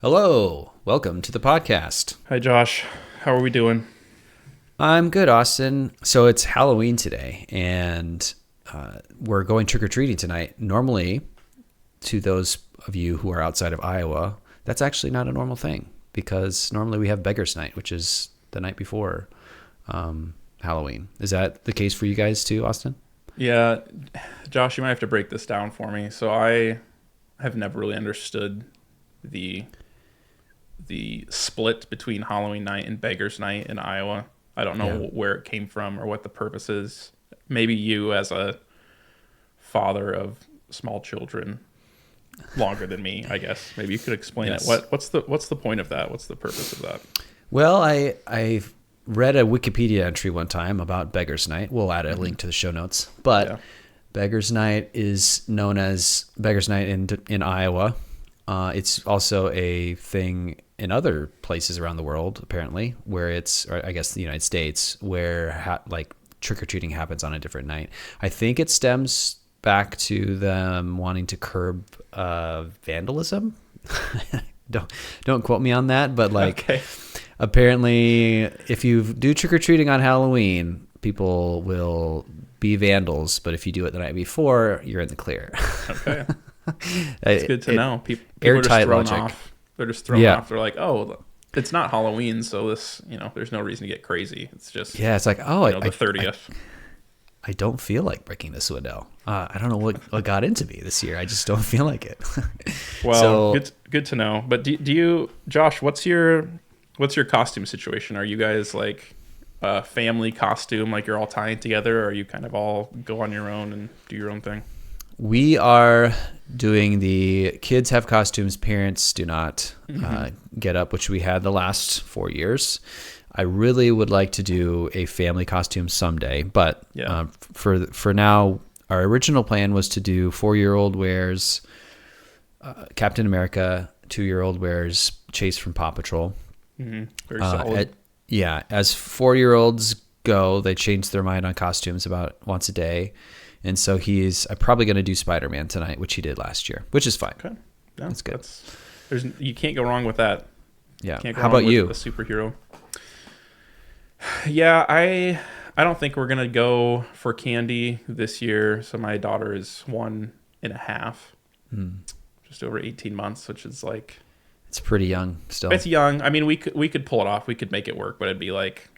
Hello, welcome to the podcast. Hi, Josh. How are we doing? I'm good, Austin. So it's Halloween today, and we're going trick-or-treating tonight. Normally, to those of you who are outside of Iowa, that's actually not a normal thing because normally we have Beggars Night, which is the night before Halloween. Is that the case for you guys too, Austin? Yeah, Josh, you might have to break this down for me. So I have never really understood the split between Halloween night and Beggars Night in Iowa. I don't know where it came from or what the purpose is. Maybe you, as a father of small children, longer than me, I guess. Maybe you could explain it. What's the point of that? What's the purpose of that? Well, I read a Wikipedia entry one time about Beggars Night. We'll add a link to the show notes. But Beggars Night is known as Beggars Night in Iowa. It's also a thing in other places around the world, apparently, or I guess the United States, where trick-or-treating happens on a different night. I think it stems back to them wanting to curb vandalism. Don't quote me on that, but apparently if you do trick-or-treating on Halloween, people will be vandals, but if you do it the night before, you're in the clear. Okay. It's good to know. People airtight logic. Off. They're just thrown off. They're like, oh, it's not Halloween, so this, there's no reason to get crazy. It's just it's like, the 30th. I don't feel like breaking this window. I don't know what got into me this year. I just don't feel like it. Well, good to know. But do you, Josh? What's your costume situation? Are you guys like a family costume, like you're all tying together, or are you kind of all go on your own and do your own thing? We are doing the kids have costumes, parents do not get up, which we had the last 4 years. I really would like to do a family costume someday, but for now, our original plan was to do 4-year-old wears Captain America, 2-year-old wears Chase from Paw Patrol. Mm-hmm. Very solid. As 4-year-olds go, they change their mind on costumes about once a day. And so I'm probably going to do Spider-Man tonight, which he did last year, which is fine. Okay. Yeah, that's good. You can't go wrong with that. Yeah. How about you? A superhero. Yeah, I don't think we're going to go for candy this year. So my daughter is 1.5, just over 18 months, which is like... It's pretty young still. It's young. I mean, we could pull it off. We could make it work, but it'd be like,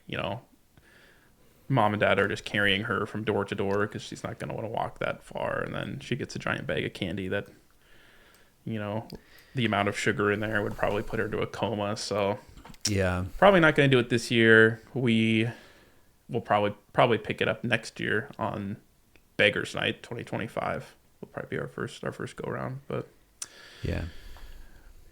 mom and dad are just carrying her from door to door because she's not going to want to walk that far. And then she gets a giant bag of candy that, the amount of sugar in there would probably put her to a coma. So yeah, probably not going to do it this year. We will probably pick it up next year on Beggars Night 2025. Will probably be our first go around. But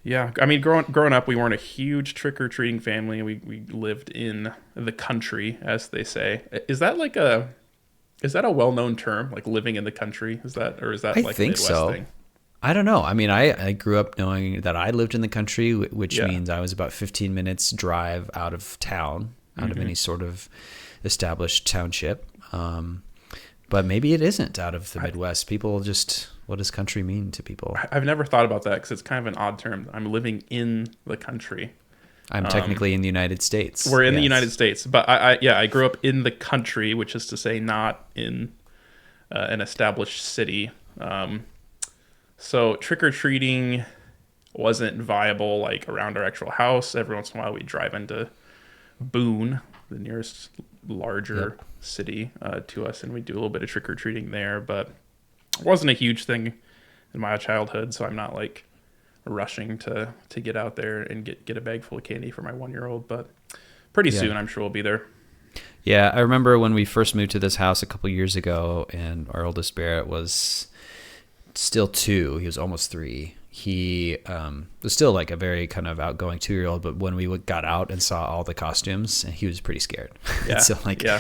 yeah, I mean, growing up, we weren't a huge trick-or-treating family. We lived in the country, as they say. Is that a well-known term, like living in the country? Is that like a Midwest thing? I don't know. I mean, I grew up knowing that I lived in the country, which means I was about 15 minutes drive out of town, out of any sort of established township. But maybe it isn't out of the Midwest. People just... What does country mean to people? I've never thought about that because it's kind of an odd term. I'm living in the country. I'm technically in the United States. We're in the United States. But I grew up in the country, which is to say not in an established city. So trick-or-treating wasn't viable like around our actual house. Every once in a while we'd drive into Boone, the nearest larger city to us, and we'd do a little bit of trick-or-treating there. But it wasn't a huge thing in my childhood, so I'm not like rushing to get out there and get a bag full of candy for my 1-year-old. But pretty soon, I'm sure we'll be there. Yeah, I remember when we first moved to this house a couple years ago, and our oldest Barrett was still 2. He was almost 3. He was still like a very kind of outgoing 2-year-old, but when we got out and saw all the costumes, he was pretty scared. Yeah.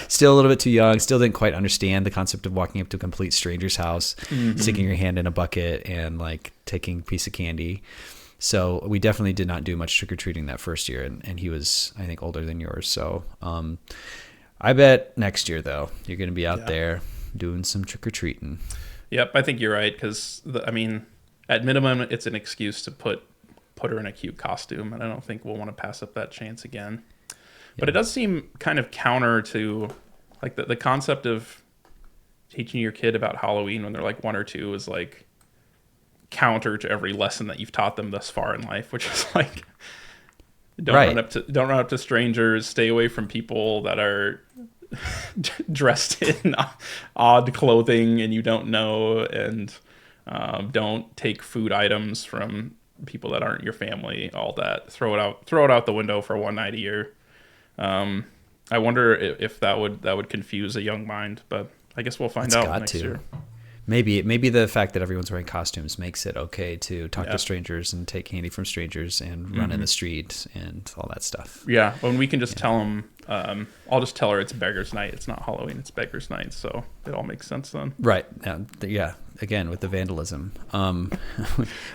Still a little bit too young, still didn't quite understand the concept of walking up to a complete stranger's house, sticking your hand in a bucket and like taking a piece of candy. So we definitely did not do much trick-or-treating that first year, and he was, I think, older than yours. So I bet next year, though, you're going to be out there doing some Trick-or-Treating. Yep, I think you're right, because, at minimum, it's an excuse to put put her in a cute costume, and I don't think we'll want to pass up that chance again. But it does seem kind of counter to like the concept of teaching your kid about Halloween when they're like 1 or 2 is like counter to every lesson that you've taught them thus far in life, which is like don't run up to strangers, stay away from people that are dressed in odd clothing and you don't know, and don't take food items from people that aren't your family. All that, throw it out the window for one night a year. I wonder if that would confuse a young mind, but I guess we'll find out next year. Maybe the fact that everyone's wearing costumes makes it okay to talk to strangers and take candy from strangers and run in the street and all that stuff. Yeah, when we can just tell them, I'll just tell her it's Beggars Night. It's not Halloween, it's Beggars Night. So it all makes sense then. Right. Yeah. Again, with the vandalism. I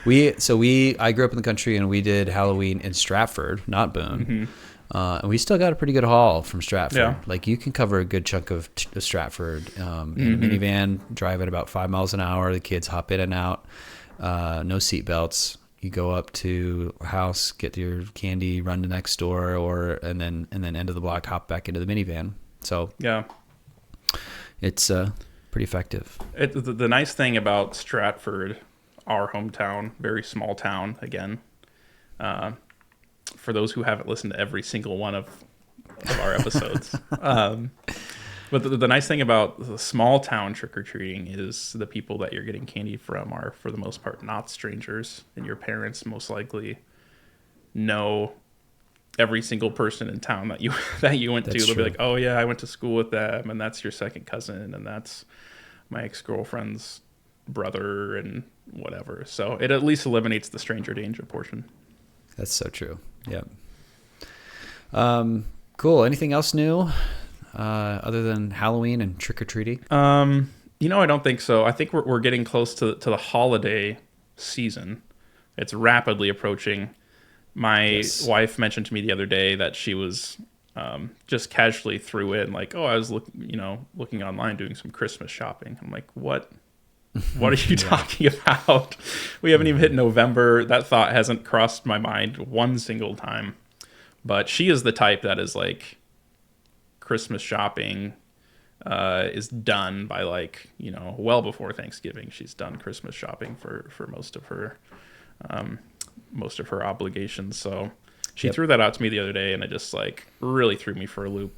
grew up in the country and we did Halloween in Stratford, not Boone. Mm-hmm. And we still got a pretty good haul from Stratford. Yeah. Like you can cover a good chunk of Stratford in a minivan, drive at about 5 miles an hour. The kids hop in and out, no seat belts. You go up to a house, get your candy, run to next door, and then end of the block, hop back into the minivan. So yeah, it's pretty effective. The nice thing about Stratford, our hometown, very small town again. For those who haven't listened to every single one of our episodes. But the nice thing about the small town trick-or-treating is the people that you're getting candy from are, for the most part, not strangers. And your parents most likely know every single person in town that you went to. They'll be like, oh, yeah, I went to school with them, and that's your second cousin, and that's my ex-girlfriend's brother, and whatever. So it at least eliminates the stranger danger portion. That's so true. Yeah. Cool. Anything else new other than Halloween and trick-or-treating? I don't think so. I think we're getting close to the holiday season. It's rapidly approaching. My wife mentioned to me the other day that she was just casually threw in like, oh, I was looking online doing some Christmas shopping. I'm like, what? What are you talking about? We haven't even hit November. That thought hasn't crossed my mind one single time. But she is the type that is like, Christmas shopping is done by well before Thanksgiving. She's done Christmas shopping for most of her obligations. So she threw that out to me the other day, and it just really threw me for a loop.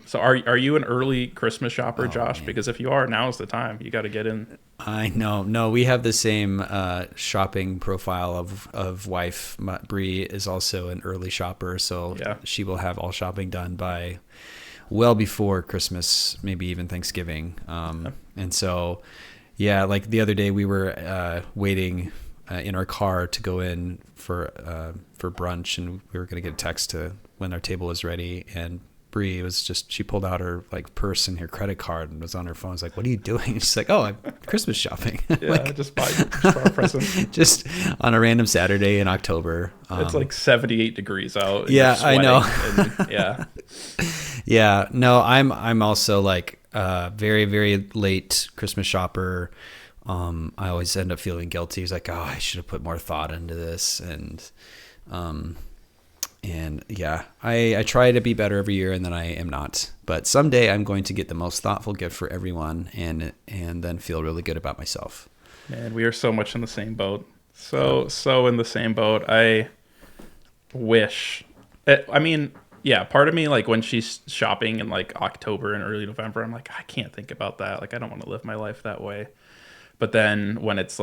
So are you an early Christmas shopper, Josh? Man. Because if you are, now's the time. You got to get in. I know. No, we have the same shopping profile of wife. Bree is also an early shopper, so she will have all shopping done by well before Christmas, maybe even Thanksgiving. And so, like the other day we were waiting in our car to go in for brunch, and we were going to get a text to when our table was ready, and Bree she pulled out her purse and her credit card and was on her phone. I was like, what are you doing? She's like, oh, I'm Christmas shopping. Just buy a present. Just on a random Saturday in October. It's 78 degrees out. Yeah, I know. Yeah. No, I'm also very, very late Christmas shopper. I always end up feeling guilty. It's like, oh, I should have put more thought into this. I try to be better every year, and then I am not. But someday I'm going to get the most thoughtful gift for everyone, and then feel really good about myself. Man, we are so much in the same boat. So in the same boat. I wish. Part of me, when she's shopping in October and early November, I'm like, I can't think about that. I don't want to live my life that way. But then when it's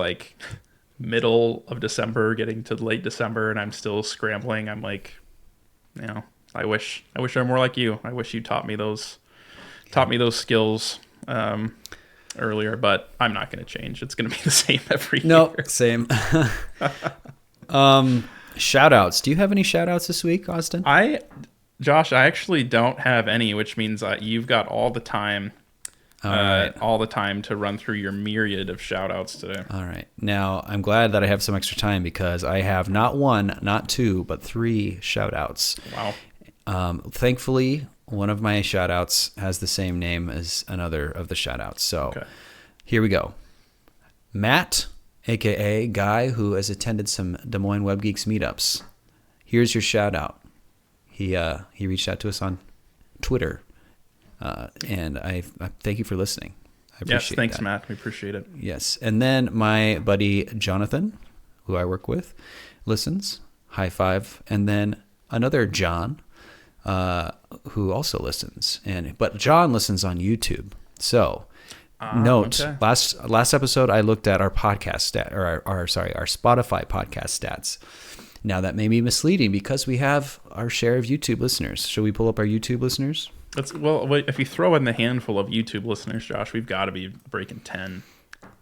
middle of December, getting to late December, and I'm still scrambling, I'm like, I wish I'm more like you. I wish you taught me those skills earlier, but I'm not going to change. It's going to be the same every year. No, same. Shout outs. Do you have any shout outs this week, Austin? Josh, I actually don't have any, which means you've got all the time. All the time to run through your myriad of shout outs today. All right. Now, I'm glad that I have some extra time because I have not one, not two, but 3 shout outs. Wow. Thankfully, one of my shout outs has the same name as another of the shout outs. So Here we go. Matt aka guy who has attended some Des Moines Web Geeks meetups. Here's your shout out. He reached out to us on Twitter, and I thank you for listening. I appreciate thanks, that. Matt. We appreciate it. Yes, and then my buddy Jonathan, who I work with, listens. High five. And then another John, who also listens, but John listens on YouTube. So note, okay. last episode I looked at our podcast stat, or our Spotify podcast stats. Now that may be misleading because we have our share of YouTube listeners. Should we pull up our YouTube listeners? If you throw in the handful of YouTube listeners, Josh, we've got to be breaking 10.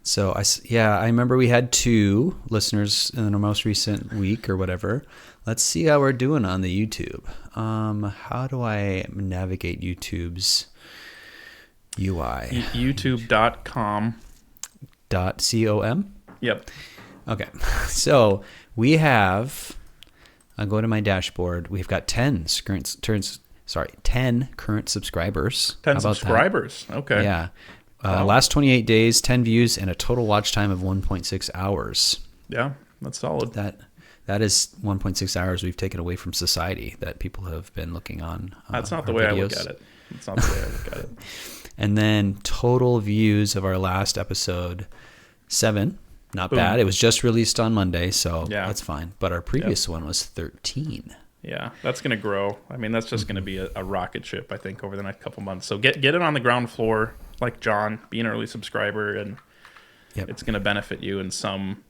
So I remember we had 2 listeners in our most recent week or whatever. Let's see how we're doing on the YouTube. How do I navigate YouTube's UI? YouTube.com. .com? Yep. Okay. So we have, I'll go to my dashboard. We've got 10 current subscribers. 10 How about subscribers. that? Okay. Yeah. Wow. Last 28 days, 10 views, and a total watch time of 1.6 hours. Yeah, that's solid. That is 1.6 hours we've taken away from society that people have been looking on. That's not the way I look at it. That's not the way I look at it. And then total views of our last episode, 7. Not Boom. bad. It was just released on Monday, so that's fine. But our previous one was 13. Yeah, that's going to grow. I mean, that's just going to be a rocket ship, I think, over the next couple months. So get it on the ground floor, like John, be an early subscriber, and it's going to benefit you in some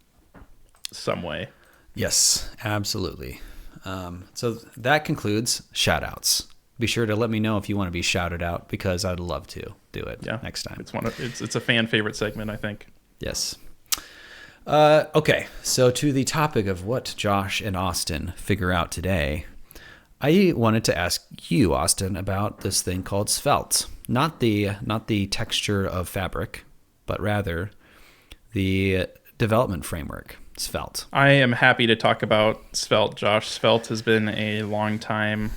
way. Yes, absolutely. So that concludes shout-outs. Be sure to let me know if you want to be shouted out, because I'd love to do it next time. It's a fan favorite segment, I think. Yes. Okay, so to the topic of what Josh and Austin figure out today, I wanted to ask you, Austin, about this thing called Svelte. Not the texture of fabric, but rather the development framework, Svelte. I am happy to talk about Svelte, Josh. Svelte has been a long time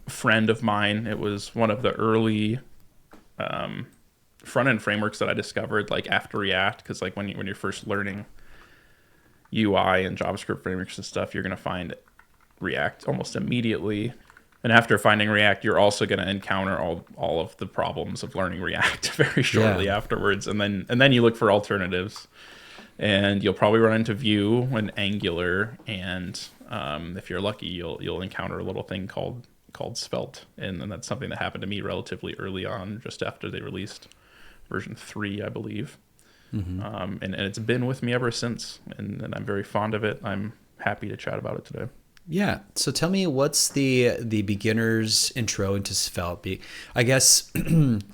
friend of mine. It was one of the early front-end frameworks that I discovered, like after React, because like when you're first learning UI and JavaScript frameworks and stuff, you're going to find React almost immediately. And after finding React, you're also going to encounter all of the problems of learning React very shortly afterwards. And then you look for alternatives, and you'll probably run into Vue and Angular, and if you're lucky, you'll encounter a little thing called Svelte, and that's something that happened to me relatively early on, just after they released version 3, I believe. Mm-hmm. And it's been with me ever since, and I'm very fond of it. I'm happy to chat about it today. Yeah. So tell me, what's the beginner's intro into Svelte? I guess,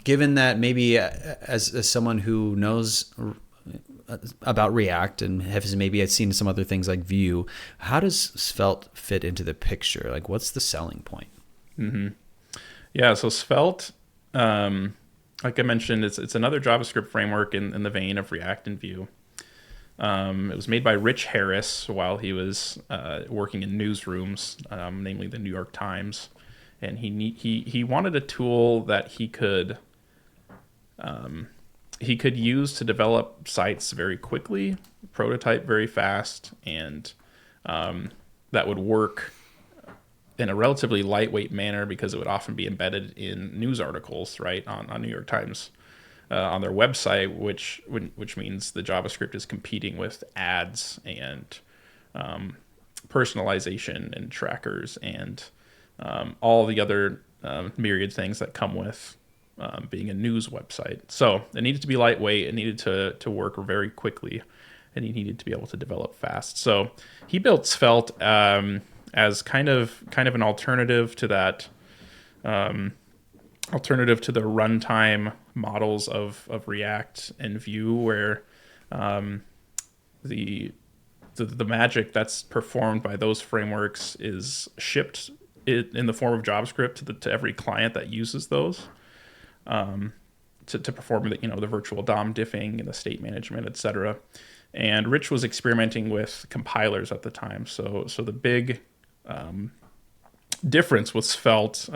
given that maybe as someone who knows about React and has maybe seen some other things like Vue, how does Svelte fit into the picture? Like, what's the selling point? Mm-hmm. Yeah. So Svelte, like I mentioned, it's another JavaScript framework in the vein of React and Vue. It was made by Rich Harris while he was working in newsrooms, namely the New York Times, and he wanted a tool that he could use to develop sites very quickly, prototype very fast, and that would work in a relatively lightweight manner, because it would often be embedded in news articles, right, on New York Times, on their website, which means the JavaScript is competing with ads and personalization and trackers and all the other myriad things that come with being a news website. So it needed to be lightweight, it needed to work very quickly, and he needed to be able to develop fast. So he built Svelte as kind of an alternative to that, alternative to the runtime models of React and Vue, where the magic that's performed by those frameworks is shipped in the form of JavaScript to every client that uses those, to perform the virtual DOM diffing and the state management, etc. And Rich was experimenting with compilers at the time. So the big difference with Svelte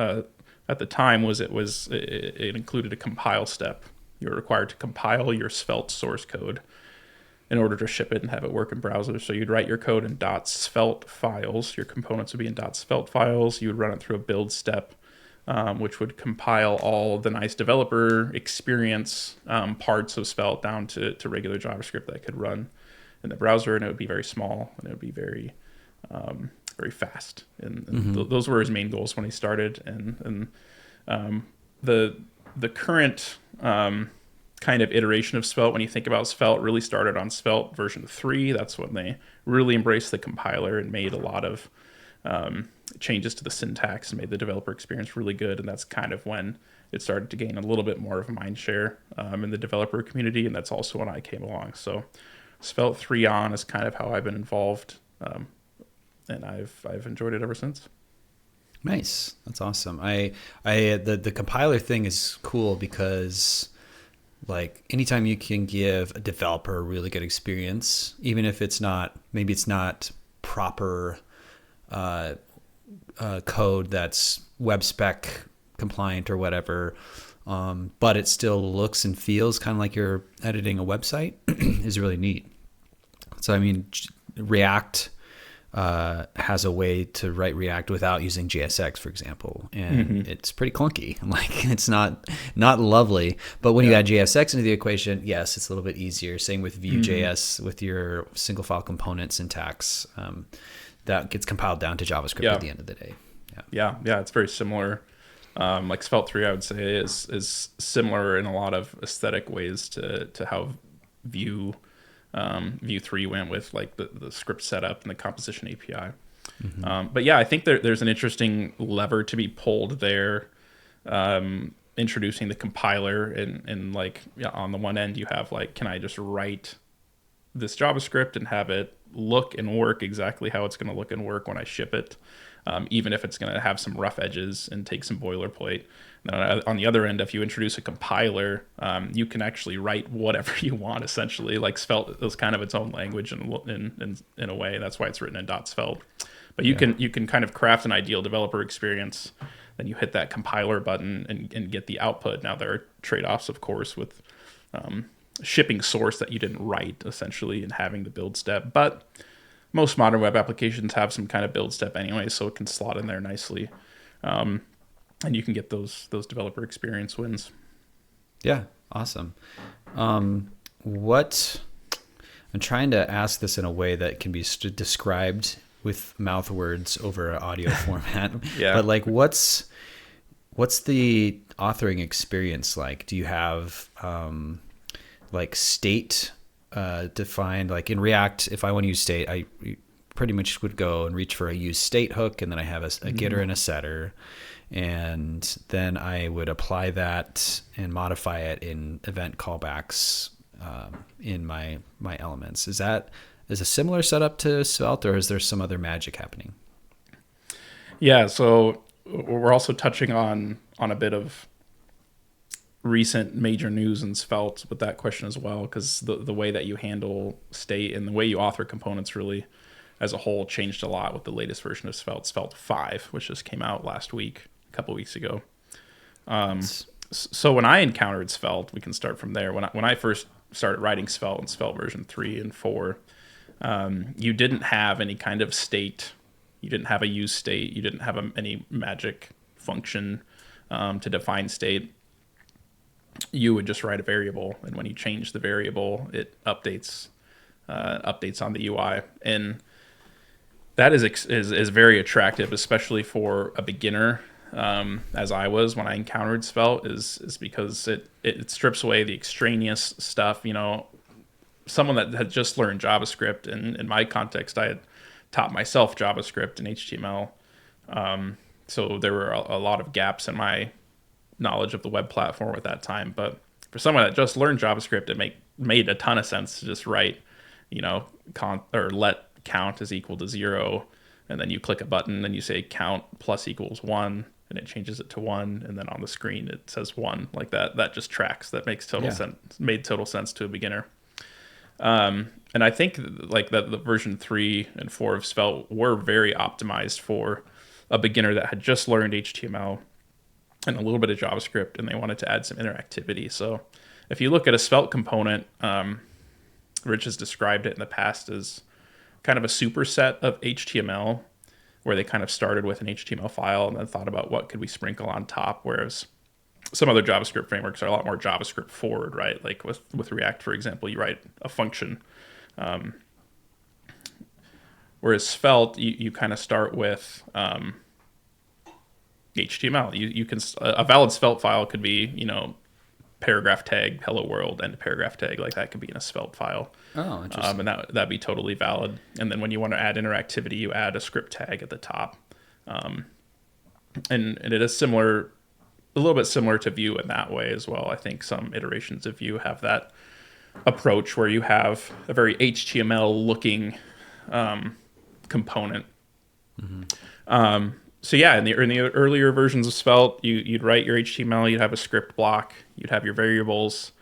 at the time was it included a compile step. You were required to compile your Svelte source code in order to ship it and have it work in browsers. So you'd write your code in .svelte files. Your components would be in .svelte files. You would run it through a build step, which would compile all the nice developer experience parts of Svelte down to regular JavaScript that could run in the browser, and it would be very small, and it would be very very fast. And those were his main goals when he started. And the current kind of iteration of Svelte, when you think about Svelte, really started on Svelte version 3. That's when they really embraced the compiler and made a lot of changes to the syntax and made the developer experience really good. And that's kind of when it started to gain a little bit more of a mind share in the developer community. And that's also when I came along. So Svelte 3 on is kind of how I've been involved. And I've enjoyed it ever since. Nice. That's awesome. The compiler thing is cool because like anytime you can give a developer a really good experience, even if it's not proper code that's web spec compliant or whatever, but it still looks and feels kind of like you're editing a website is really neat. So I mean, React has a way to write React without using JSX, for example, and it's pretty clunky. Like it's not lovely. But when you add JSX into the equation, yes, it's a little bit easier. Same with Vue.js with your single file component syntax. That gets compiled down to JavaScript at the end of the day. Yeah, it's very similar. Like Svelte 3, I would say is similar in a lot of aesthetic ways to how Vue 3 went with like the script setup and the composition API. But yeah, I think there's an interesting lever to be pulled there, introducing the compiler and like on the one end you have like, can I just write this JavaScript and have it look and work exactly how it's going to look and work when I ship it, even if it's going to have some rough edges and take some boilerplate. And on the other end, if you introduce a compiler, you can actually write whatever you want, essentially. Like Svelte is kind of its own language in a way. That's why it's written in .svelte. But you can kind of craft an ideal developer experience. Then you hit that compiler button and get the output. Now, there are trade-offs, of course, with shipping source that you didn't write, essentially, and having the build step. But most modern web applications have some kind of build step anyway, so it can slot in there nicely. And you can get those developer experience wins. Yeah, awesome. What I'm trying to ask this in a way that can be described with mouth words over an audio format. But like, what's the authoring experience like? Do you have like state defined? Like in React, if I want to use state, I pretty much would go and reach for a use state hook, and then I have a getter and a setter. And then I would apply that and modify it in event callbacks in my elements. Is a similar setup to Svelte, or is there some other magic happening? Yeah, so we're also touching on a bit of recent major news in Svelte with that question as well, because the way that you handle state and the way you author components really as a whole changed a lot with the latest version of Svelte, Svelte 5, which just came out last week. Couple weeks ago. So when I encountered Svelte, we can start from there. When I first started writing Svelte in Svelte version 3 and 4, you didn't have any kind of state. You didn't have a use state. You didn't have any magic function to define state. You would just write a variable, and when you change the variable, it updates on the UI, and that is very attractive, especially for a beginner. As I was when I encountered Svelte, is because it strips away the extraneous stuff. You know, someone that had just learned JavaScript, and in my context, I had taught myself JavaScript and HTML. So there were a lot of gaps in my knowledge of the web platform at that time. But for someone that just learned JavaScript, it made a ton of sense to just write, let count is equal to 0. And then you click a button and you say count plus equals 1, and it changes it to 1. And then on the screen, it says 1 like that. That just tracks. That makes total sense, made total sense to a beginner. And I think like that the version 3 and 4 of Svelte were very optimized for a beginner that had just learned HTML and a little bit of JavaScript, and they wanted to add some interactivity. So if you look at a Svelte component, Rich has described it in the past as kind of a superset of HTML, where they kind of started with an HTML file and then thought about what could we sprinkle on top, whereas some other JavaScript frameworks are a lot more JavaScript forward, right? Like with React, for example, you write a function. Whereas Svelte, you kind of start with HTML. You can a valid Svelte file could be, paragraph tag hello world and a paragraph tag, like that could be in a Svelte file. Oh, interesting. And that'd be totally valid. And then when you want to add interactivity, you add a script tag at the top. And it is similar, a little bit similar to Vue in that way as well. I think some iterations of Vue have that approach where you have a very HTML looking component. So yeah, in the earlier versions of Svelte, you'd write your HTML, you'd have a script block, you'd have your variables,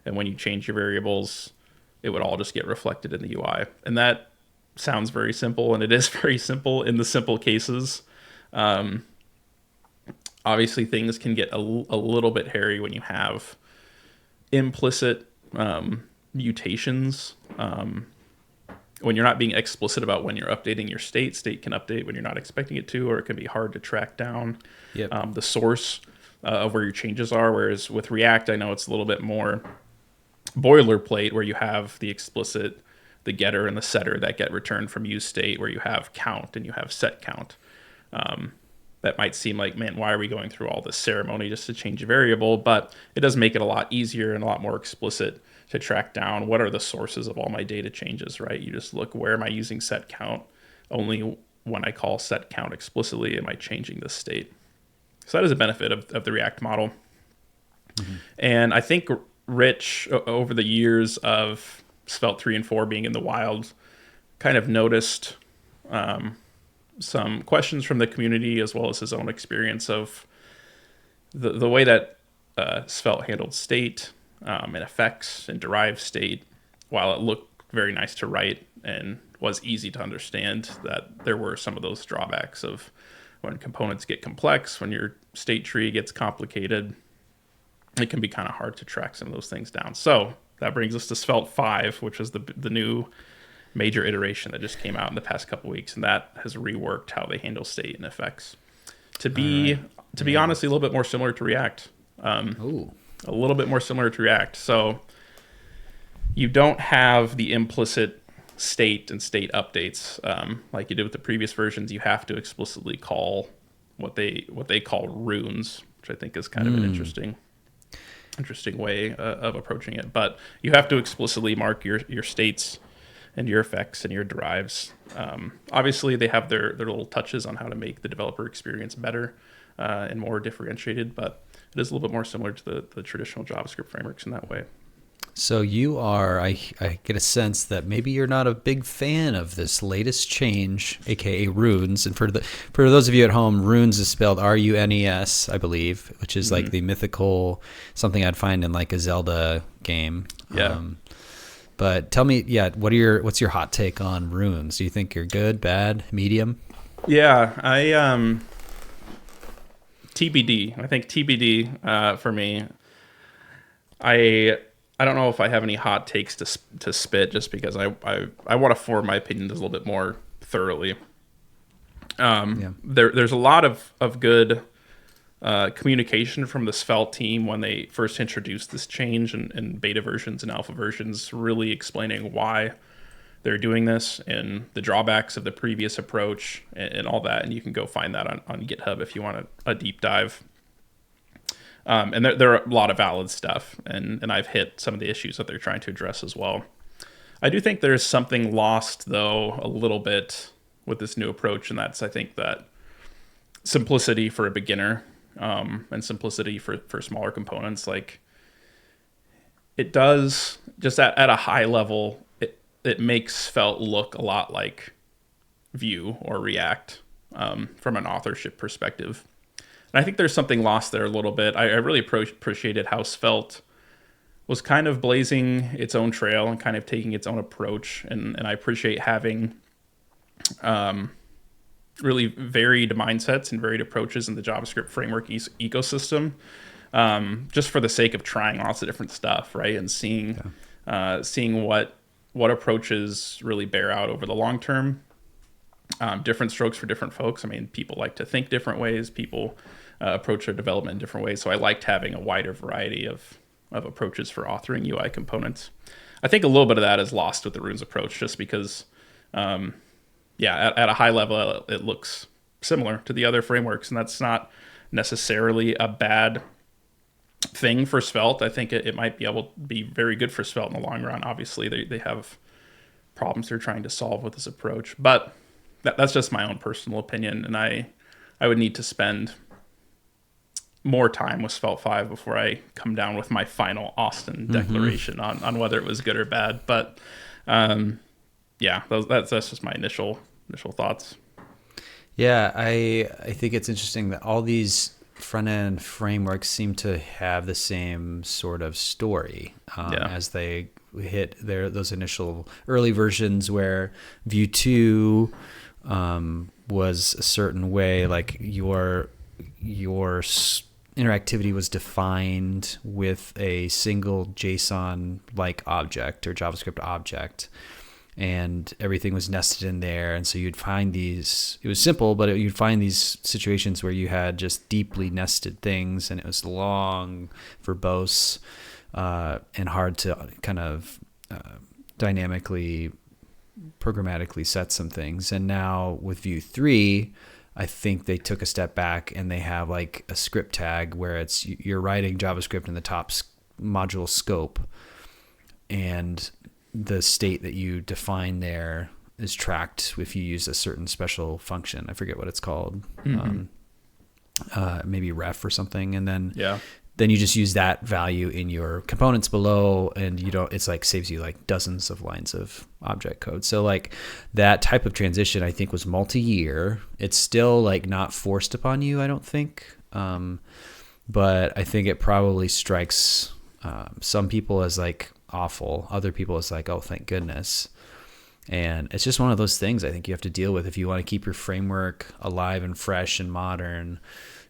and when you change your variables, it would all just get reflected in the UI. And that sounds very simple, and it is very simple in the simple cases. Obviously, things can get a little bit hairy when you have implicit mutations. When you're not being explicit about when you're updating your state can update when you're not expecting it to, or it can be hard to track down the source of where your changes are. Whereas with React, I know it's a little bit more boilerplate, where you have the explicit, the getter and the setter that get returned from use state, where you have count and you have set count. That might seem like, man, why are we going through all this ceremony just to change a variable? But it does make it a lot easier and a lot more explicit to track down what are the sources of all my data changes, right? You just look, where am I using set count? Only when I call set count explicitly am I changing the state. So that is a benefit of the React model. And I think Rich, over the years of Svelte 3 and 4 being in the wild, kind of noticed some questions from the community, as well as his own experience of the way that Svelte handled state and effects and derived state. While it looked very nice to write and was easy to understand, that there were some of those drawbacks of when components get complex, when your state tree gets complicated, it can be kind of hard to track some of those things down. So that brings us to Svelte 5, which is the new major iteration that just came out in the past couple weeks, and that has reworked how they handle state and effects to be honestly a little bit more similar to React. A little bit more similar to React. So you don't have the implicit state and state updates like you did with the previous versions. You have to explicitly call what they call runes, which I think is kind of an interesting way of approaching it. But you have to explicitly mark your states and your effects and your derives. Obviously, they have their little touches on how to make the developer experience better and more differentiated, but it is a little bit more similar to the traditional JavaScript frameworks in that way. So you are, I get a sense that maybe you're not a big fan of this latest change, aka runes. And for those of you at home, runes is spelled Runes, I believe, which is like the mythical, something I'd find in like a Zelda game. Yeah. But tell me, what's your hot take on runes? Do you think you're good, bad, medium? Yeah, TBD. I think TBD for me. I don't know if I have any hot takes to spit, just because I want to form my opinions a little bit more thoroughly. There's a lot of good communication from the Svelte team when they first introduced this change in beta versions and alpha versions, really explaining why they're doing this and the drawbacks of the previous approach and all that. And you can go find that on GitHub if you want a deep dive. And there are a lot of valid stuff, and I've hit some of the issues that they're trying to address as well. I do think there's something lost, though, a little bit with this new approach, and that's, I think, that simplicity for a beginner and simplicity for smaller components. Like, it does, just at a high level, it makes Svelte look a lot like Vue or React from an authorship perspective. And I think there's something lost there a little bit. I really appreciated how Svelte was kind of blazing its own trail and kind of taking its own approach. And I appreciate having really varied mindsets and varied approaches in the JavaScript framework ecosystem, just for the sake of trying lots of different stuff, right? And seeing what what approaches really bear out over the long term. Different strokes for different folks. I mean, people like to think different ways. People approach their development in different ways. So I liked having a wider variety of approaches for authoring UI components. I think a little bit of that is lost with the Runes approach, just because, at a high level, it looks similar to the other frameworks, and that's not necessarily a bad thing for Svelte. I think it might be able to be very good for Svelte in the long run. Obviously, they have problems they're trying to solve with this approach, but that's just my own personal opinion, and I would need to spend more time with Svelte 5 before I come down with my final Austin declaration on whether it was good or bad. But that's just my initial thoughts. Yeah, I think it's interesting that all these front-end frameworks seem to have the same sort of story as they hit those initial early versions where Vue 2 was a certain way, like your interactivity was defined with a single JSON-like object or JavaScript object, and everything was nested in there. And so you'd find these, it was simple, but you'd find these situations where you had just deeply nested things, and it was long, verbose, and hard to kind of dynamically, programmatically set some things. And now with Vue 3, I think they took a step back and they have like a script tag where it's you're writing JavaScript in the top module scope, and the state that you define there is tracked if you use a certain special function. I forget what it's called. Maybe ref or something. And then you just use that value in your components below, and it's like saves you like dozens of lines of object code. So like that type of transition, I think, was multi-year. It's still like not forced upon you, I don't think. But I think it probably strikes some people as like awful. Other people as like, oh, thank goodness. And it's just one of those things I think you have to deal with if you want to keep your framework alive and fresh and modern.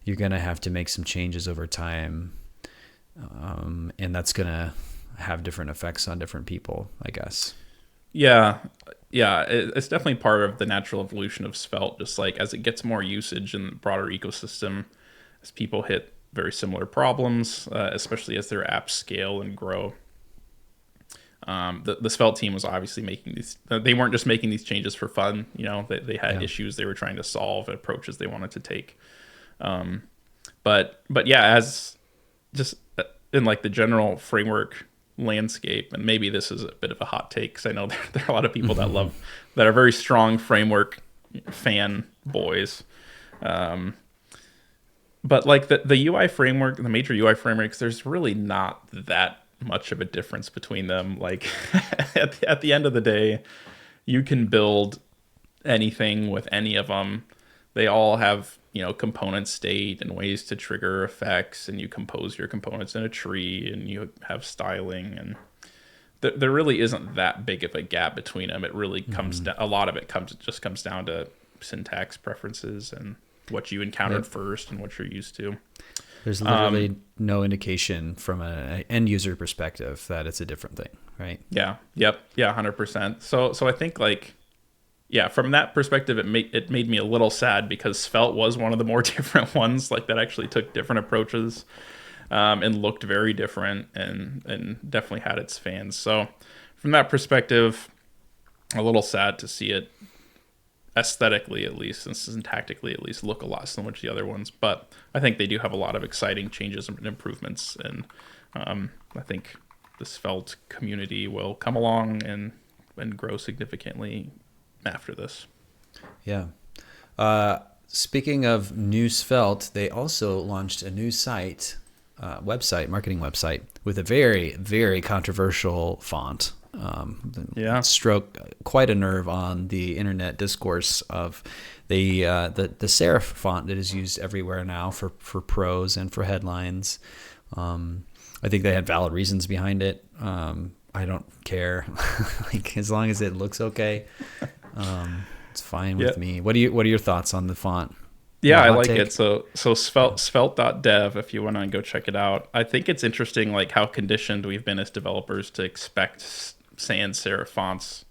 You're going to have to make some changes over time. And that's going to have different effects on different people, I guess. Yeah. It's definitely part of the natural evolution of Svelte, just like as it gets more usage in the broader ecosystem, as people hit very similar problems, especially as their apps scale and grow. The Svelte team was obviously making these, they weren't just making these changes for fun. They had issues they were trying to solve, approaches they wanted to take. But as just in like the general framework landscape, and maybe this is a bit of a hot take because I know there are a lot of people that are very strong framework fan boys. But like the UI framework, the major UI frameworks, there's really not that much of a difference between them. Like at the end of the day, you can build anything with any of them. They all have component state and ways to trigger effects, and you compose your components in a tree, and you have styling, and there really isn't that big of a gap between them. It really comes down, a lot of it comes down to syntax preferences and what you encountered first and what you're used to. There's literally no indication from an end user perspective that it's a different thing, right? Yeah. Yep. Yeah. 100%. So I think from that perspective, it made me a little sad because Svelte was one of the more different ones, like that actually took different approaches, and looked very different, and definitely had its fans. So from that perspective, a little sad to see it aesthetically, at least, and syntactically at least, look a lot similar to the other ones. But I think they do have a lot of exciting changes and improvements, and I think the Svelte community will come along and grow significantly after this. Yeah. Speaking of new Svelte, they also launched a new marketing website with a very, very controversial font. Struck quite a nerve on the internet discourse of the serif font that is used everywhere now for prose and for headlines. I think they had valid reasons behind it. I don't care, like as long as it looks okay. It's fine with me. What are your thoughts on the font? Yeah, I like it. So svelte.dev, if you want to go check it out. I think it's interesting, like how conditioned we've been as developers to expect sans serif fonts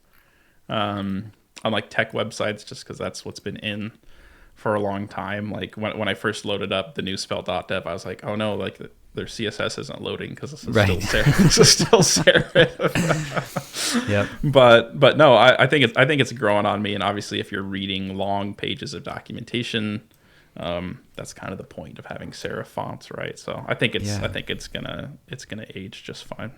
on like tech websites, just because that's what's been in for a long time. Like when I first loaded up the new Svelte.dev, I was like, oh no, like their CSS isn't loading because this is still serif. This is still serif. Yep. But no, I think it's growing on me. And obviously, if you're reading long pages of documentation, that's kind of the point of having serif fonts, right? So I think it's gonna age just fine.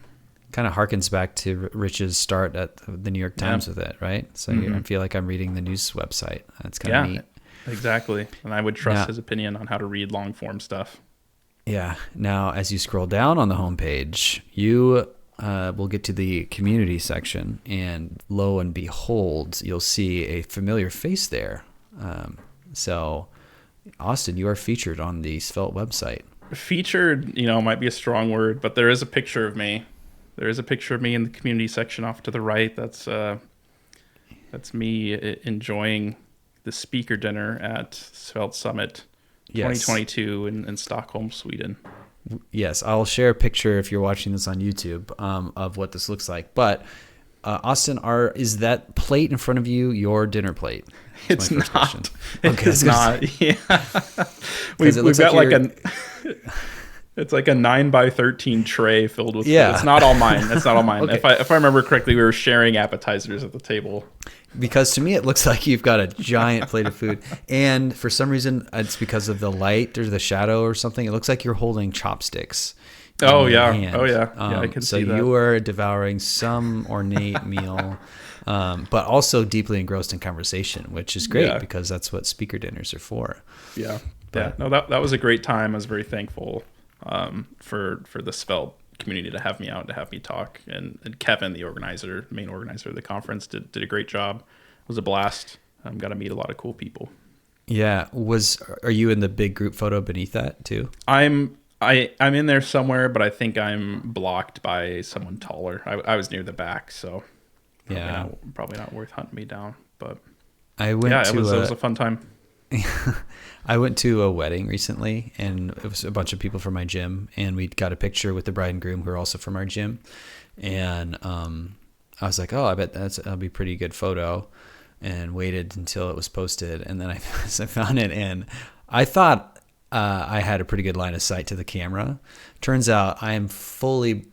Kind of harkens back to Rich's start at the New York Times with it, right? So I feel like I'm reading the news website. That's kind of neat. Exactly. And I would trust his opinion on how to read long form stuff. Yeah. Now, as you scroll down on the homepage, you will get to the community section, and lo and behold, you'll see a familiar face there. So, Austin, you are featured on the Svelte website. Featured, might be a strong word, but there is a picture of me. There is a picture of me in the community section off to the right. That's me enjoying the speaker dinner at Svelte Summit 2022 in Stockholm, Sweden. Yes, I'll share a picture if you're watching this on YouTube of what this looks like. But Austin, is that plate in front of you your dinner plate? It's not. It's not. Yeah, we've got it's like a 9x13 tray filled with food. It's not all mine. It's not all mine. Okay. If I remember correctly, we were sharing appetizers at the table. Because to me, it looks like you've got a giant plate of food. And for some reason, it's because of the light or the shadow or something. It looks like you're holding chopsticks. Oh, yeah. I can see that. So you are devouring some ornate meal, but also deeply engrossed in conversation, which is great because that's what speaker dinners are for. Yeah. No, that was a great time. I was very thankful for the Svelte community to have me out, to have me talk, and Kevin, the main organizer of the conference, did a great job. It was a blast. Got to meet a lot of cool people. Yeah. Are you in the big group photo beneath that too? I'm in there somewhere, but I think I'm blocked by someone taller. I was near the back, so probably not worth hunting me down. But it was a fun time. I went to a wedding recently, and it was a bunch of people from my gym, and we got a picture with the bride and groom who are also from our gym. And I was like, oh, I bet that'll be a pretty good photo, and waited until it was posted. And then I found it, and I thought I had a pretty good line of sight to the camera. Turns out I am fully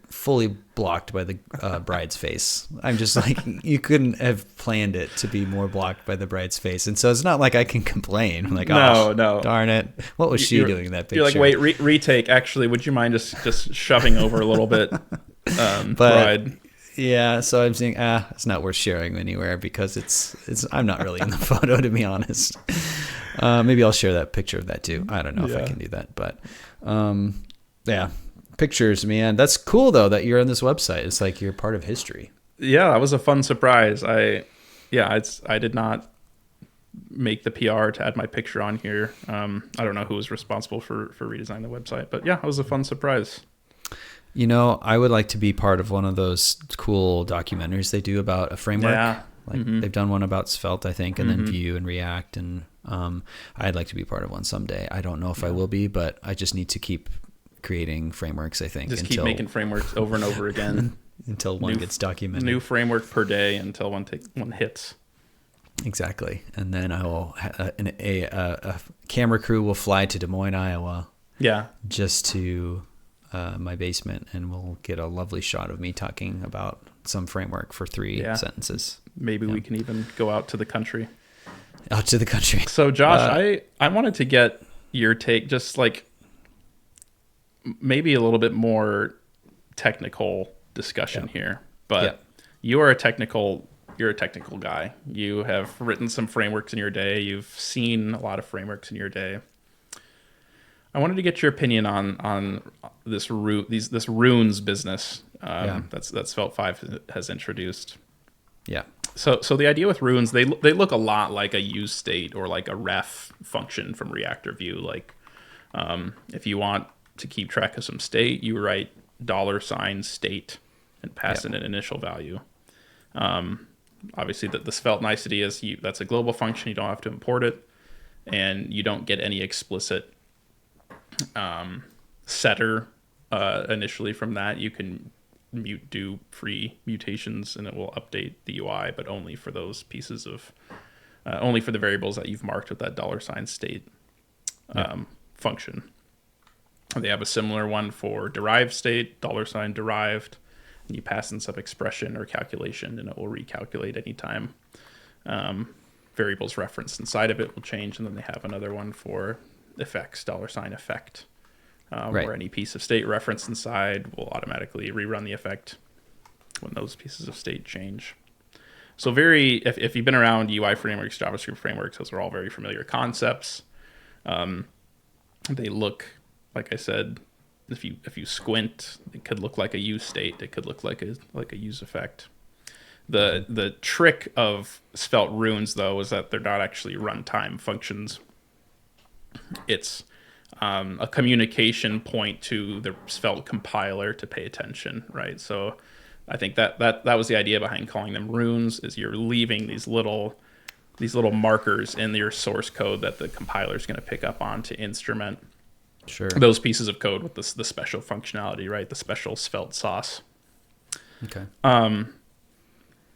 blocked by the bride's face. I'm just like, you couldn't have planned it to be more blocked by the bride's face. And so it's not like I can complain. I'm like, no, darn it. What was she doing in that picture? You're like, wait, retake. Actually, would you mind just shoving over a little bit, bride? Yeah, so I'm saying, it's not worth sharing anywhere because I'm not really in the photo, to be honest. Maybe I'll share that picture of that too. I don't know if I can do that, but pictures, man. That's cool though that you're on this website. It's like you're part of history. Yeah, that was a fun surprise. I did not make the PR to add my picture on here. I don't know who was responsible for redesigning the website, but yeah, it was a fun surprise. I would like to be part of one of those cool documentaries they do about a framework. Yeah. They've done one about Svelte, I think, and then Vue and React, and I'd like to be part of one someday. I don't know if I will be, but I just need to keep creating frameworks, I think. Keep making frameworks over and over again. Until one gets documented. New framework per day until one hits. Exactly. And then I will a camera crew will fly to Des Moines, Iowa. Yeah. Just to my basement, and we'll get a lovely shot of me talking about some framework for 3 sentences. Maybe we can even go out to the country. Out to the country. So Josh, I wanted to get your take, just like maybe a little bit more technical discussion here, but you're a technical guy. You have written some frameworks in your day. You've seen a lot of frameworks in your day. I wanted to get your opinion on this runes business that Svelte 5 has introduced. Yeah. So the idea with runes, they look a lot like a use state or like a ref function from React or Vue. Like if you want to keep track of some state, you write $state and pass in an initial value. Obviously, the Svelte nicety is that's a global function. You don't have to import it, and you don't get any explicit setter initially from that. You can do free mutations, and it will update the UI, but only for those pieces of, only for the variables that you've marked with that $state function. They have a similar one for derived state, $derived, and you pass in some expression or calculation, and it will recalculate anytime variables referenced inside of it will change. And then they have another one for effects, $effect, where any piece of state referenced inside will automatically rerun the effect when those pieces of state change. So if you've been around UI frameworks, JavaScript frameworks, those are all very familiar concepts. They look, like I said, if you squint, it could look like a use state. It could look like a use effect. The trick of Svelte runes, though, is that they're not actually runtime functions. It's a communication point to the Svelte compiler to pay attention, right? So I think that was the idea behind calling them runes, is you're leaving these little markers in your source code that the compiler is going to pick up on to instrument those pieces of code with the special functionality, right? The special Svelte sauce. Okay.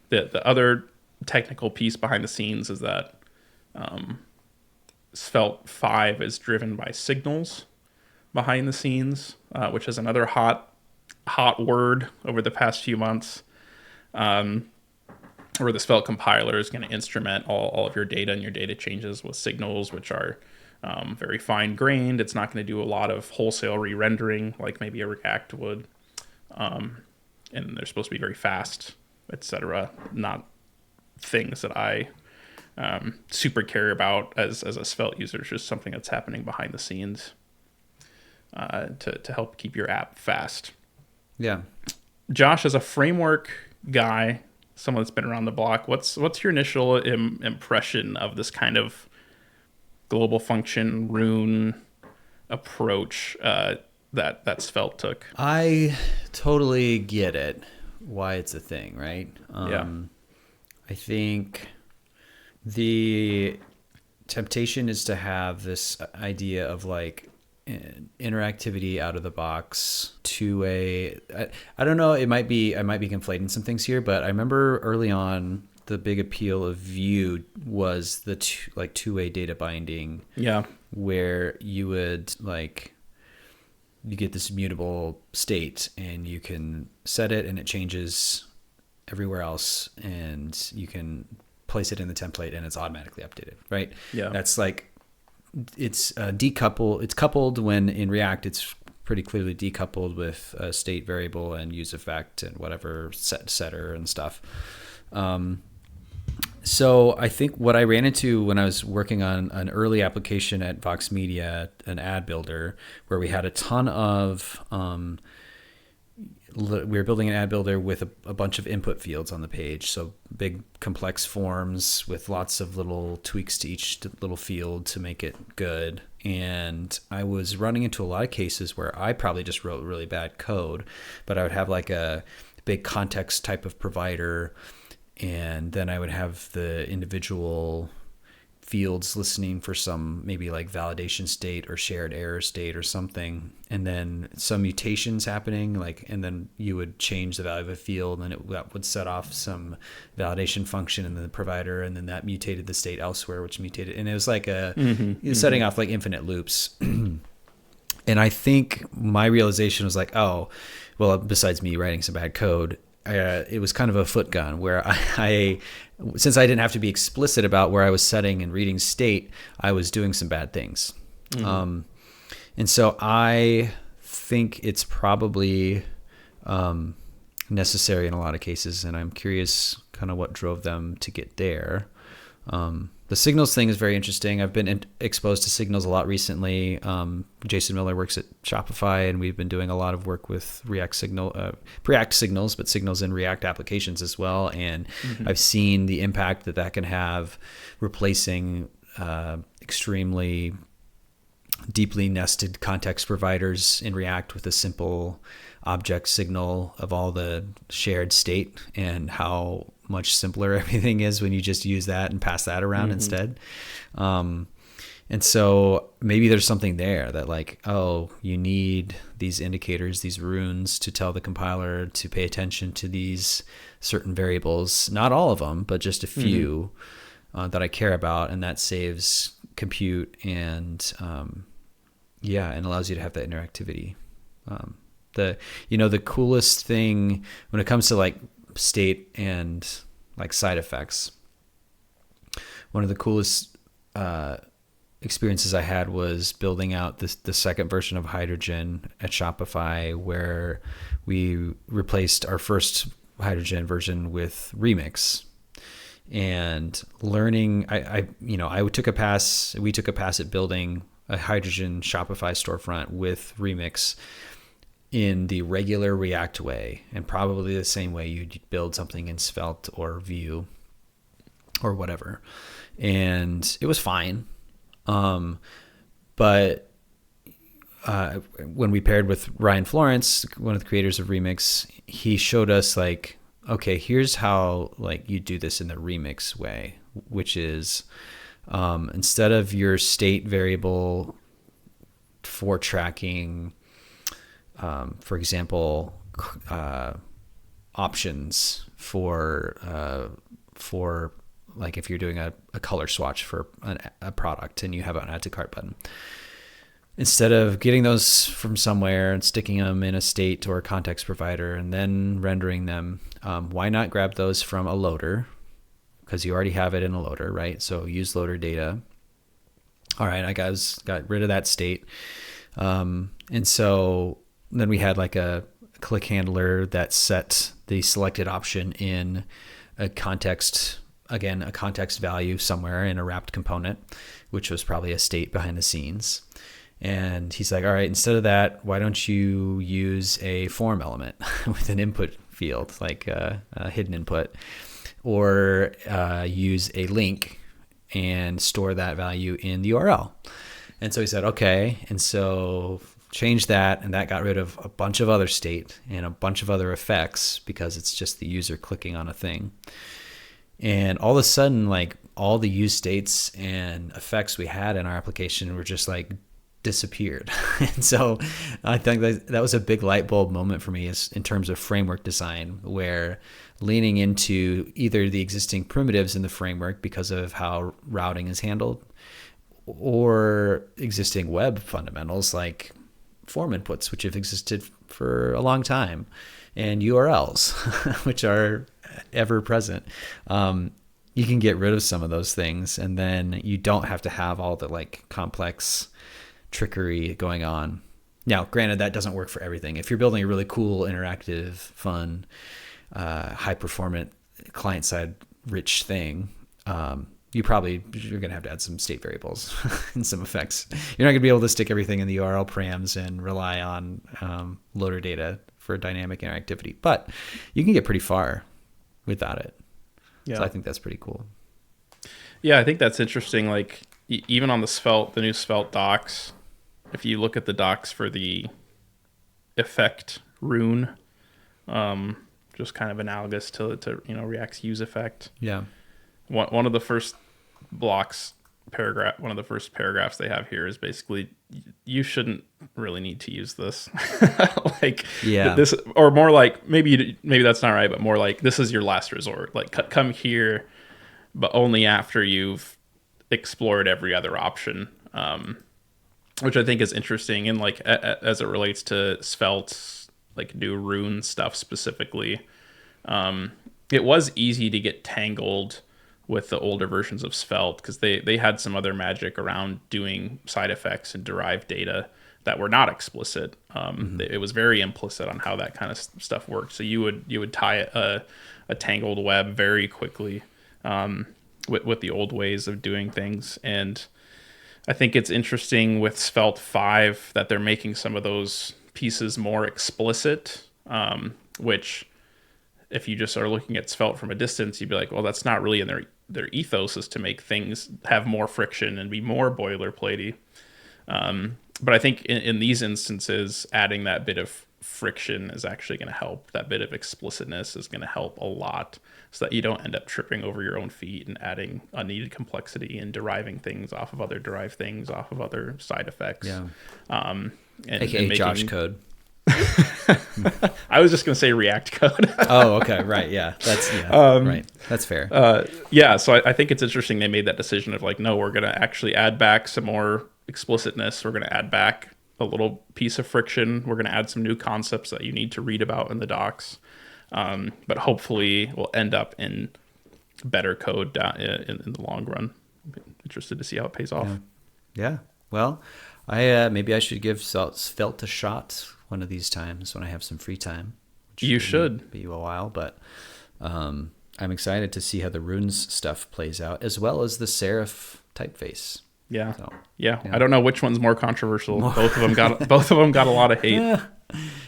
The other technical piece behind the scenes is that Svelte 5 is driven by signals behind the scenes, which is another hot word over the past few months, where the Svelte compiler is going to instrument all of your data and your data changes with signals, which are very fine-grained. It's not going to do a lot of wholesale re-rendering like maybe a React would, and they're supposed to be very fast, etc. Not things that I super care about as a Svelte user. It's just something that's happening behind the scenes to help keep your app fast. Yeah. Josh, as a framework guy, someone that's been around the block, what's your initial impression of this kind of global function rune approach that Svelte took? I totally get it, why it's a thing, right? I think the temptation is to have this idea of like interactivity out of the box to I don't know, I might be conflating some things here, but I remember early on the big appeal of Vue was the two-way data binding. Yeah. Where you would you get this mutable state and you can set it and it changes everywhere else, and you can place it in the template and it's automatically updated, right? Yeah. That's it's decoupled. It's coupled when in React it's pretty clearly decoupled with a state variable and use effect and whatever setter and stuff. So I think what I ran into when I was working on an early application at Vox Media, an ad builder, where we had a ton of, we were building an ad builder with a bunch of input fields on the page. So big complex forms with lots of little tweaks to each little field to make it good. And I was running into a lot of cases where I probably just wrote really bad code, but I would have like a big context type of provider, and then I would have the individual fields listening for some maybe like validation state or shared error state or something, and then some mutations happening, and then you would change the value of a field, and that would set off some validation function in the provider, and then that mutated the state elsewhere, which mutated, and it was like setting off like infinite loops. And I think my realization was like, oh, well, besides me writing some bad code, it was kind of a foot gun where I since I didn't have to be explicit about where I was setting and reading state, I was doing some bad things. Mm-hmm. And so I think it's probably necessary in a lot of cases, and I'm curious kind of what drove them to get there. The signals thing is very interesting. I've been exposed to signals a lot recently. Jason Miller works at Shopify, and we've been doing a lot of work with React signals, but signals in React applications as well. And I've seen the impact that can have, replacing extremely deeply nested context providers in React with a simple object signal of all the shared state, and how much simpler everything is when you just use that and pass that around instead. And so maybe there's something there that like, oh, you need these indicators, these runes to tell the compiler to pay attention to these certain variables, not all of them, but just a few that I care about. And that saves compute and, and allows you to have that interactivity. The coolest thing when it comes to like state and like side effects, one of the coolest experiences I had was building out the second version of Hydrogen at Shopify, where we replaced our first Hydrogen version with Remix. And learning, we took a pass at building a Hydrogen Shopify storefront with Remix in the regular React way, and probably the same way you'd build something in Svelte or Vue or whatever. And it was fine. But when we paired with Ryan Florence, one of the creators of Remix, he showed us like, okay, here's how like you do this in the Remix way, which is instead of your state variable for tracking, for example, options for like if you're doing a color swatch for a product and you have an add to cart button, instead of getting those from somewhere and sticking them in a state or a context provider and then rendering them, why not grab those from a loader? Because you already have it in a loader, right? So use loader data. All right, I got rid of that state. And so then we had like a click handler that set the selected option in a context value somewhere in a wrapped component, which was probably a state behind the scenes. And he's like, all right, instead of that, why don't you use a form element with an input field, like a hidden input, or use a link and store that value in the URL. And so he said, okay. And so change that, and that got rid of a bunch of other state and a bunch of other effects because it's just the user clicking on a thing. And all of a sudden, like all the use states and effects we had in our application were just like disappeared. And so I think that was a big light bulb moment for me is in terms of framework design, where leaning into either the existing primitives in the framework because of how routing is handled, or existing web fundamentals like form inputs, which have existed for a long time, and URLs, which are ever present. You can get rid of some of those things, and then you don't have to have all the like complex trickery going on. Now, granted, that doesn't work for everything. If you're building a really cool, interactive, fun, high performant, client side rich thing, you're going to have to add some state variables and some effects. You're not going to be able to stick everything in the URL params and rely on loader data for dynamic interactivity, but you can get pretty far without it. Yeah. So I think that's pretty cool. Yeah, I think that's interesting. Like even on the new Svelte docs, if you look at the docs for the effect rune, just kind of analogous to React's use effect. Yeah. One of the first one of the first paragraphs they have here is basically, you shouldn't really need to use this. Like, yeah, this, or more like maybe that's not right, but more like this is your last resort. Like, come here, but only after you've explored every other option. Which I think is interesting, and like as it relates to Svelte's like new rune stuff specifically. It was easy to get tangled with the older versions of Svelte because they had some other magic around doing side effects and derived data that were not explicit. It was very implicit on how that kind of stuff worked. So you would tie a tangled web very quickly with the old ways of doing things. And I think it's interesting with Svelte 5 that they're making some of those pieces more explicit, which if you just are looking at Svelte from a distance, you'd be like, well, that's not really in their ethos, is to make things have more friction and be more boilerplatey. But I think in these instances, adding that bit of friction is actually going to help. That bit of explicitness is going to help a lot, so that you don't end up tripping over your own feet and adding unneeded complexity and deriving things off of other derived things off of other side effects. Yeah. And AKA Josh code. I was just going to say React code. Oh, okay. Right. Yeah. Right. That's fair. So I think it's interesting they made that decision of like, no, we're going to actually add back some more explicitness. We're going to add back a little piece of friction. We're going to add some new concepts that you need to read about in the docs. But hopefully we'll end up in better code in the long run. I'm interested to see how it pays off. Yeah. Well, maybe I should give Svelte a shot one of these times when I have some free time. You should. Be a while, but I'm excited to see how the runes stuff plays out, as well as the serif typeface. Yeah. So, yeah. I don't know which one's more controversial. Both of them got a lot of hate.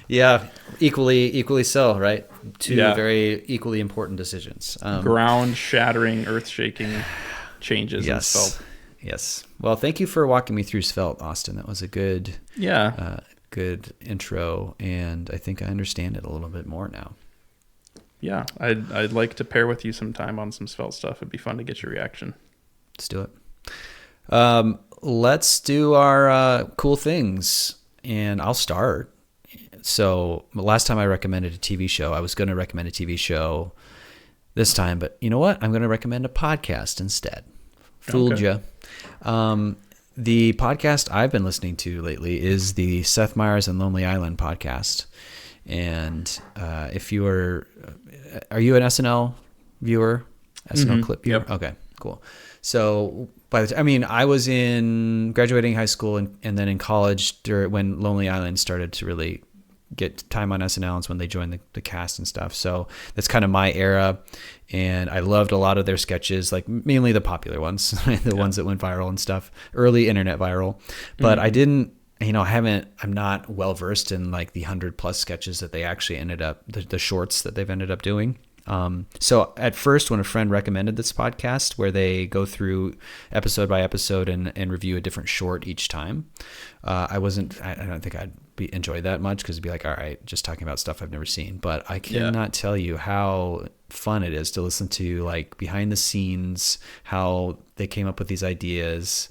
Yeah, equally so, right? Two very equally important decisions. Ground-shattering, earth-shaking changes in Svelte. Yes. Well, thank you for walking me through Svelte, Austin. That was a good intro, and I think I understand it a little bit more now. Yeah, I'd like to pair with you sometime on some Svelte stuff. It'd be fun to get your reaction. Let's do it. Let's do our cool things, and I'll start. So last time I recommended a TV show, I was going to recommend a TV show this time, but you know what? I'm going to recommend a podcast instead. Fooled you. The podcast I've been listening to lately is the Seth Meyers and Lonely Island podcast. And if you are you an SNL viewer? SNL clip viewer? Yep. Okay, cool. So I was in graduating high school and then in college when Lonely Island started to really get time on SNL. It's when they joined the cast and stuff. So that's kind of my era. And I loved a lot of their sketches, like mainly the popular ones, the ones that went viral and stuff, early internet viral. But I didn't, I'm not well versed in like the 100+ sketches that they actually ended up, the shorts that they've ended up doing. So at first, when a friend recommended this podcast where they go through episode by episode and review a different short each time, I don't think I'd enjoy that much, because it'd be like, all right, just talking about stuff I've never seen. But I cannot tell you how fun it is to listen to, like, behind the scenes, how they came up with these ideas,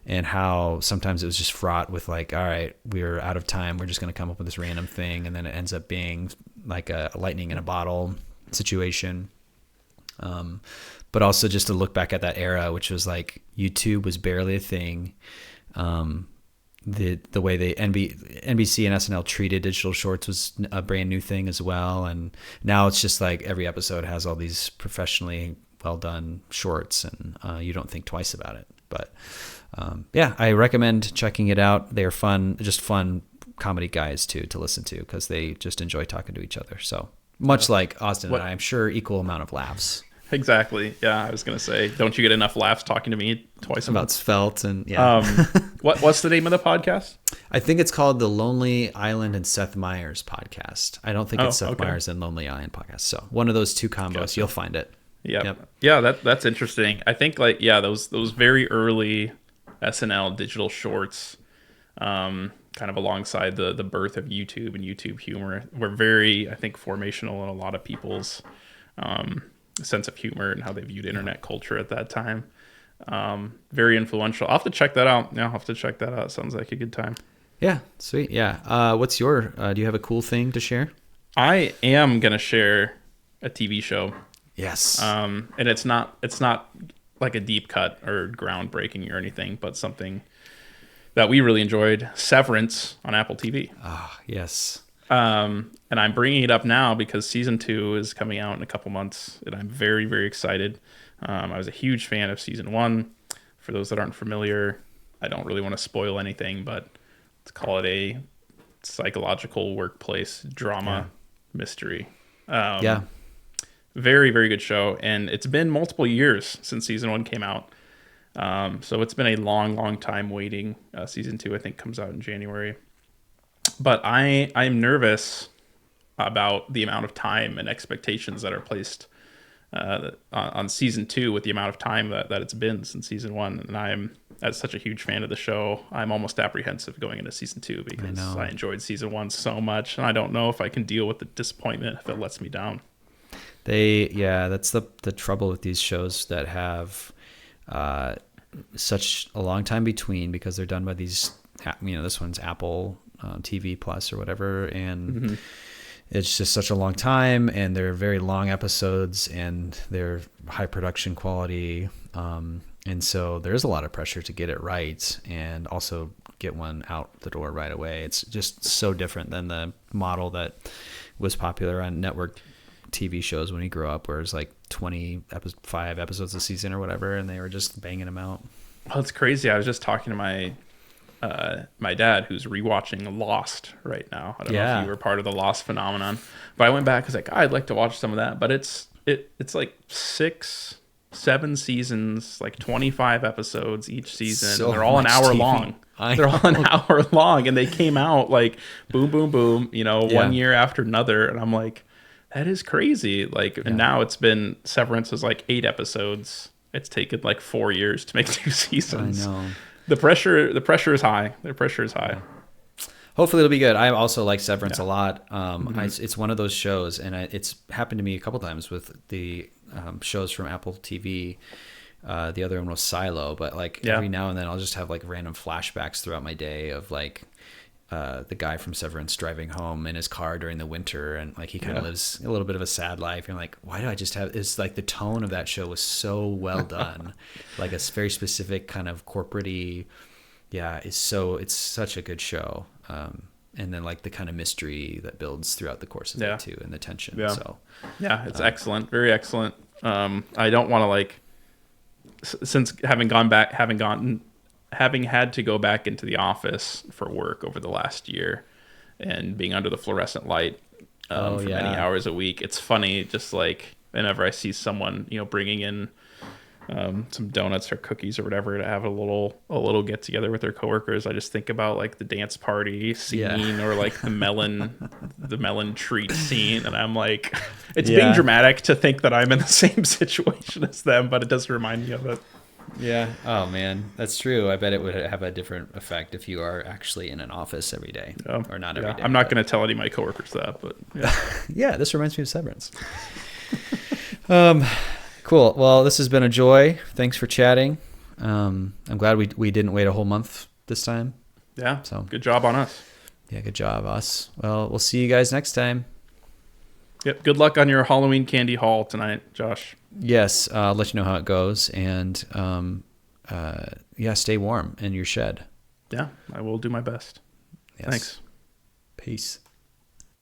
and how sometimes it was just fraught with like, all right, we're out of time, we're just going to come up with this random thing, and then it ends up being like a lightning in a bottle situation. But also just to look back at that era, which was like YouTube was barely a thing. The way they NBC and SNL treated digital shorts was a brand new thing as well. And now it's just like every episode has all these professionally well done shorts, and you don't think twice about it. But I recommend checking it out. They're fun comedy guys too to listen to, because they just enjoy talking to each other. So much like Austin and I, I'm sure equal amount of laughs. Exactly. Yeah, I was gonna say, don't you get enough laughs talking to me twice a month? About Svelte and what's the name of the podcast? I think it's called the Lonely Island and Seth Meyers podcast. I don't think it's Seth Meyers and Lonely Island podcast. So one of those two combos, gotcha. You'll find it. Yep. Yeah, that's interesting. I think those very early SNL digital shorts, kind of alongside the birth of YouTube and YouTube humor, were very, I think, formational in a lot of people's sense of humor and how they viewed internet culture at that time. Very influential. I'll have to check that out. Yeah, I'll have to check that out. Sounds like a good time. Yeah, sweet. Yeah. What's your, do you have a cool thing to share? I am going to share a TV show. Yes. And it's not like a deep cut or groundbreaking or anything, but something that we really enjoyed, Severance on Apple TV. Ah, yes. And I'm bringing it up now because season 2 is coming out in a couple months, and I'm very, very excited. I was a huge fan of season 1. For those that aren't familiar, I don't really want to spoil anything, but let's call it a psychological workplace drama mystery. Very, very good show, and it's been multiple years since season 1 came out. So it's been a long, long time waiting. Season 2, I think, comes out in January. But I'm nervous about the amount of time and expectations that are placed on season 2 with the amount of time that it's been since season 1. And as such a huge fan of the show, I'm almost apprehensive going into season 2 because I enjoyed season 1 so much, and I don't know if I can deal with the disappointment if it lets me down. That's the trouble with these shows that have such a long time between, because they're done by these, this one's Apple TV Plus or whatever, and it's just such a long time, and they're very long episodes, and they're high production quality, and so there's a lot of pressure to get it right and also get one out the door right away. It's just so different than the model that was popular on network TV shows when he grew up, where it's like 25 episodes a season or whatever, and they were just banging them out. Well, it's crazy. I was just talking to my dad, who's rewatching Lost right now. I don't know if you were part of the Lost phenomenon, but I went back. I was like, I'd like to watch some of that, but it's like 6-7 seasons, like 25 episodes each season. So and they're all an hour long. They're all an hour long, and they came out like boom, boom, boom. 1 year after another, and I'm like, that is crazy. Like, and now it's been, Severance is like 8 episodes. It's taken like 4 years to make 2 seasons. I know. The pressure is high. The pressure is high. Hopefully it'll be good. I also like Severance a lot. It's one of those shows, and it's happened to me a couple times with the shows from Apple TV. The other one was Silo, but like every now and then I'll just have like random flashbacks throughout my day of like the guy from Severance driving home in his car during the winter, and like he kind of lives a little bit of a sad life. You're like, why do I just have? It's like the tone of that show was so well done, like a very specific kind of corporate-y. Yeah, it's such a good show. And then like the kind of mystery that builds throughout the course of it too, and the tension. Yeah. So it's excellent, very excellent. I don't want to like, since having had to go back into the office for work over the last year and being under the fluorescent light for many hours a week, it's funny just like whenever I see someone bringing in some donuts or cookies or whatever to have a little get together with their coworkers, I just think about like the dance party scene or like the melon treat scene, and I'm like, it's being dramatic to think that I'm in the same situation as them, but it does remind me of it. Yeah. Oh man, that's true. I bet it would have a different effect if you are actually in an office every day, or not every day. I'm not going to tell any of my coworkers that, but yeah, this reminds me of Severance. Cool. Well, this has been a joy. Thanks for chatting. I'm glad we didn't wait a whole month this time. Yeah. So good job on us. Yeah, good job us. Well, we'll see you guys next time. Yep. Good luck on your Halloween candy haul tonight, Josh. Yes. I'll let you know how it goes. And stay warm in your shed. Yeah, I will do my best. Yes. Thanks. Peace.